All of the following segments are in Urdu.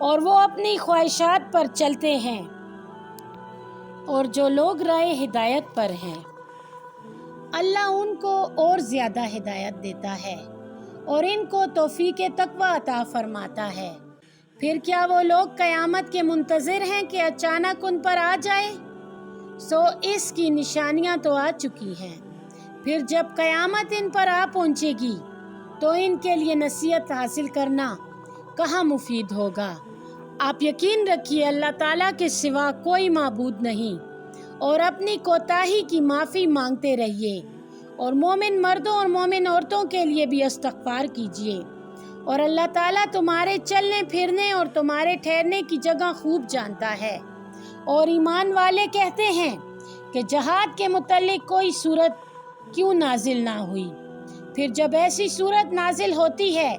اور وہ اپنی خواہشات پر چلتے ہیں، اور جو لوگ رائے ہدایت پر ہیں اللہ ان کو اور زیادہ ہدایت دیتا ہے اور ان کو توفیق تقوی عطا فرماتا ہے۔ پھر کیا وہ لوگ قیامت کے منتظر ہیں کہ اچانک ان پر آ جائے؟ سو اس کی نشانیاں تو آ چکی ہیں۔ پھر جب قیامت ان پر آ پہنچے گی تو ان کے لیے نصیحت حاصل کرنا کہاں مفید ہوگا۔ آپ یقین رکھیے اللہ تعالیٰ کے سوا کوئی معبود نہیں، اور اپنی کوتاہی کی معافی مانگتے رہیے، اور مومن مردوں اور مومن عورتوں کے لیے بھی استغفار کیجیے، اور اللہ تعالیٰ تمہارے چلنے پھرنے اور تمہارے ٹھہرنے کی جگہ خوب جانتا ہے۔ اور ایمان والے کہتے ہیں کہ جہاد کے متعلق کوئی صورت کیوں نازل نہ ہوئی؟ پھر جب ایسی صورت نازل ہوتی ہے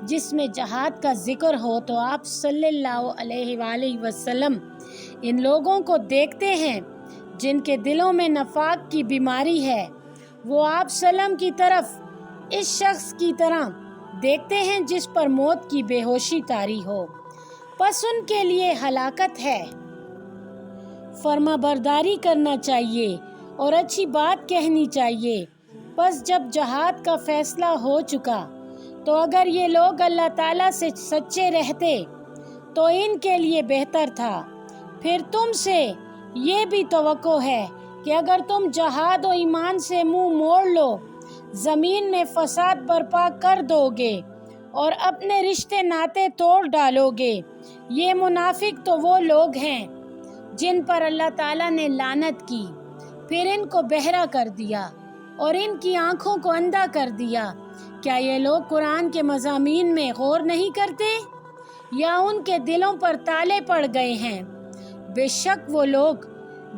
جس میں جہاد کا ذکر ہو تو آپ صلی اللہ علیہ وآلہ وسلم ان لوگوں کو دیکھتے ہیں جن کے دلوں میں نفاق کی بیماری ہے، وہ آپ سلم کی طرف اس شخص کی طرح دیکھتے ہیں جس پر موت کی بے ہوشی طاری ہو، پس ان کے لیے ہلاکت ہے۔ فرما برداری کرنا چاہیے اور اچھی بات کہنی چاہیے۔ پس جب جہاد کا فیصلہ ہو چکا تو اگر یہ لوگ اللہ تعالیٰ سے سچے رہتے تو ان کے لیے بہتر تھا۔ پھر تم سے یہ بھی توقع ہے کہ اگر تم جہاد و ایمان سے منہ موڑ لو، زمین میں فساد برپا کر دو گے اور اپنے رشتے ناطے توڑ ڈالو گے۔ یہ منافق تو وہ لوگ ہیں جن پر اللہ تعالیٰ نے لعنت کی، پھر ان کو بہرا کر دیا اور ان کی آنکھوں کو اندھا کر دیا۔ کیا یہ لوگ قرآن کے مضامین میں غور نہیں کرتے یا ان کے دلوں پر تالے پڑ گئے ہیں؟ بے شک وہ لوگ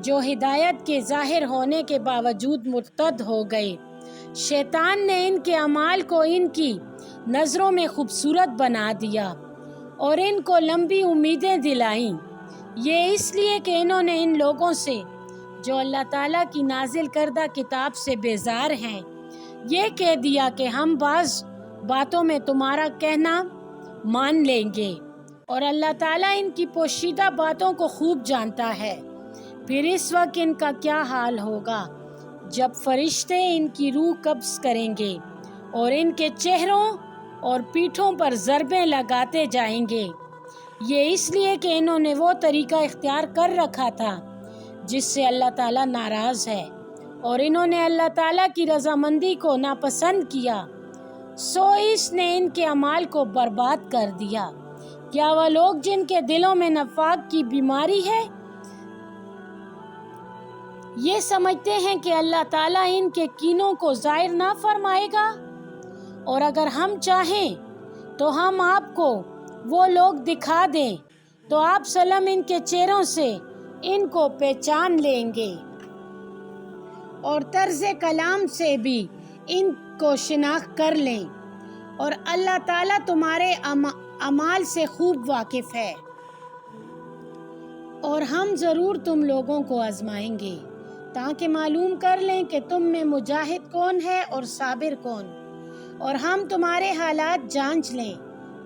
جو ہدایت کے ظاہر ہونے کے باوجود مرتد ہو گئے، شیطان نے ان کے اعمال کو ان کی نظروں میں خوبصورت بنا دیا اور ان کو لمبی امیدیں دلائیں۔ یہ اس لیے کہ انہوں نے ان لوگوں سے جو اللہ تعالیٰ کی نازل کردہ کتاب سے بیزار ہیں یہ کہہ دیا کہ ہم بعض باتوں میں تمہارا کہنا مان لیں گے، اور اللہ تعالیٰ ان کی پوشیدہ باتوں کو خوب جانتا ہے۔ پھر اس وقت ان کا کیا حال ہوگا جب فرشتے ان کی روح قبض کریں گے اور ان کے چہروں اور پیٹھوں پر ضربیں لگاتے جائیں گے۔ یہ اس لیے کہ انہوں نے وہ طریقہ اختیار کر رکھا تھا جس سے اللہ تعالیٰ ناراض ہے، اور انہوں نے اللہ تعالیٰ کی رضامندی کو ناپسند کیا، سو اس نے ان کے اعمال کو برباد کر دیا۔ کیا وہ لوگ جن کے دلوں میں نفاق کی بیماری ہے یہ سمجھتے ہیں کہ اللہ تعالیٰ ان کے کینوں کو ظاہر نہ فرمائے گا؟ اور اگر ہم چاہیں تو ہم آپ کو وہ لوگ دکھا دیں تو آپ سلم ان کے چہروں سے ان کو پہچان لیں گے اور طرز کلام سے بھی ان کو شناخت کر لیں، اور اللہ تعالیٰ تمہارے اعمال سے خوب واقف ہے، اور ہم ضرور تم لوگوں کو آزمائیں گے تاکہ معلوم کر لیں کہ تم میں مجاہد کون ہے اور صابر کون، اور ہم تمہارے حالات جانچ لیں۔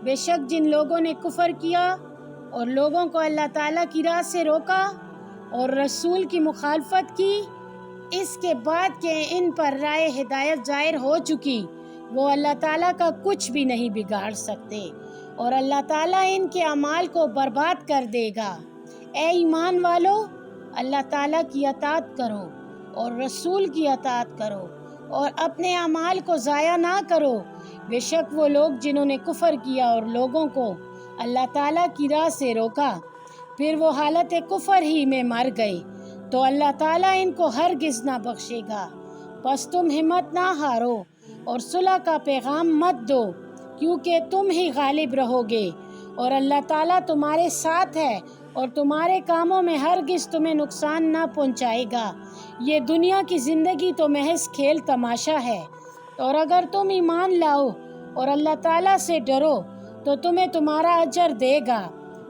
بے شک جن لوگوں نے کفر کیا اور لوگوں کو اللہ تعالیٰ کی راہ سے روکا اور رسول کی مخالفت کی، اس کے بعد کہ ان پر رائے ہدایت ظاہر ہو چکی، وہ اللہ تعالیٰ کا کچھ بھی نہیں بگاڑ سکتے، اور اللہ تعالیٰ ان کے اعمال کو برباد کر دے گا۔ اے ایمان والو، اللہ تعالیٰ کی اطاعت کرو اور رسول کی اطاعت کرو اور اپنے اعمال کو ضائع نہ کرو۔ بے شک وہ لوگ جنہوں نے کفر کیا اور لوگوں کو اللہ تعالیٰ کی راہ سے روکا، پھر وہ حالت کفر ہی میں مر گئے، تو اللہ تعالیٰ ان کو ہرگز نہ بخشے گا۔ پس تم ہمت نہ ہارو اور صلح کا پیغام مت دو، کیونکہ تم ہی غالب رہو گے، اور اللہ تعالیٰ تمہارے ساتھ ہے اور تمہارے کاموں میں ہرگز تمہیں نقصان نہ پہنچائے گا۔ یہ دنیا کی زندگی تو محض کھیل تماشا ہے، اور اگر تم ایمان لاؤ اور اللہ تعالیٰ سے ڈرو تو تمہیں تمہارا اجر دے گا،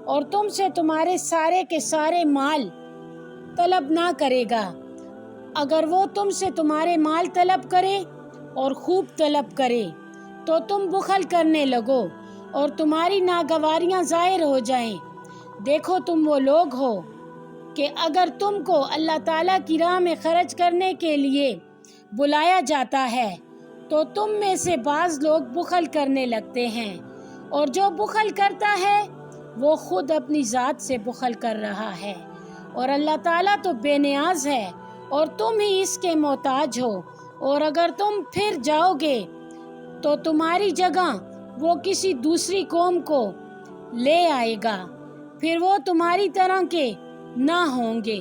اور تم سے تمہارے سارے کے سارے مال طلب نہ کرے گا۔ اگر وہ تم سے تمہارے مال طلب کرے اور خوب طلب کرے تو تم بخل کرنے لگو اور تمہاری ناگواریاں ظاہر ہو جائیں۔ دیکھو تم وہ لوگ ہو کہ اگر تم کو اللہ تعالیٰ کی راہ میں خرچ کرنے کے لیے بلایا جاتا ہے تو تم میں سے بعض لوگ بخل کرنے لگتے ہیں، اور جو بخل کرتا ہے وہ خود اپنی ذات سے بخل کر رہا ہے، اور اللہ تعالیٰ تو بے نیاز ہے اور تم ہی اس کے محتاج ہو۔ اور اگر تم پھر جاؤ گے تو تمہاری جگہ وہ کسی دوسری قوم کو لے آئے گا، پھر وہ تمہاری طرح کے نہ ہوں گے۔